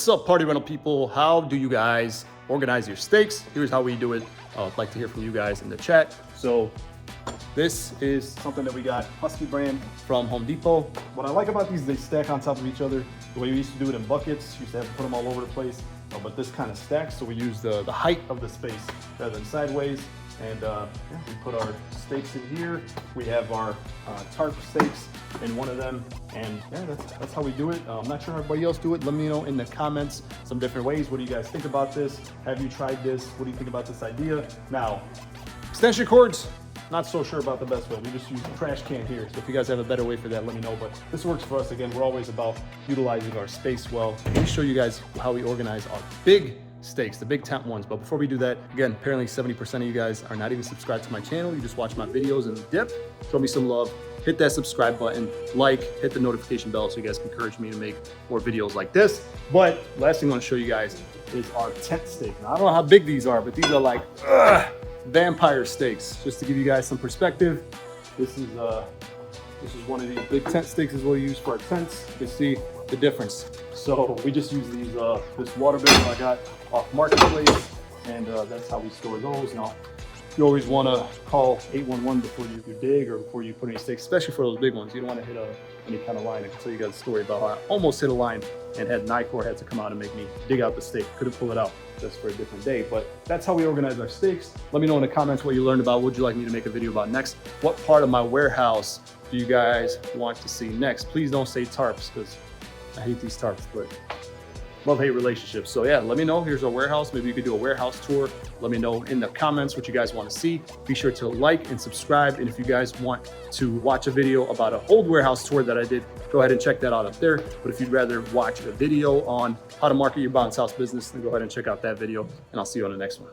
What's up, party rental people? How do you guys organize your stakes? Here's how we do it. I'd like to hear from you guys in the chat. So this is something that we got, Husky brand from Home Depot. What I like about these, they stack on top of each other. The way we used to do it in buckets, used to have to put them all over the place, but this kind of stacks, so we use the height of the space rather than sideways. And yeah, we put our stakes in here. We have our tarp stakes in one of them, and yeah, that's how we do it. I'm not sure how everybody else do it. Let me know in the comments some different ways. What do you guys think about this? Have you tried this? What do you think about this idea? Now, extension cords, not so sure about the best way. We just use a trash can here. So if you guys have a better way for that, let me know. But this works for us. Again, we're always about utilizing our space well. Let me show you guys how we organize our big stakes, the big tent ones. But before we do that, again, apparently 70% of you guys are not even subscribed to my channel. You just watch my videos and dip. Show me some love. Hit that subscribe button, hit the notification bell so you guys can encourage me to make more videos like this. But last thing I want to show you guys is our tent stake. Now, I don't know how big these are, but these are like vampire stakes. Just to give you guys some perspective, this is one of these big tent stakes is what we use for our tents. You can see the difference. So we just use these this water barrel I got off Marketplace, and that's how we store those. Now, you always want to call 811 before you dig or before you put any stakes, especially for those big ones. You don't want to hit any kind of line. I can tell you guys a story about how I almost hit a line and had Nicor had to come out and make me dig out the stake. Couldn't pull it out, just for a different day. But that's how we organize our stakes. Let me know in the comments what you learned about. What would you like me to make a video about next? What part of my warehouse do you guys want to see next? Please don't say tarps, because I hate these tarps, but love-hate relationships. So yeah, let me know. Here's our warehouse. Maybe you could do a warehouse tour. Let me know in the comments what you guys want to see. Be sure to like and subscribe. And if you guys want to watch a video about an old warehouse tour that I did, go ahead and check that out up there. But if you'd rather watch a video on how to market your bounce house business, then go ahead and check out that video. And I'll see you on the next one.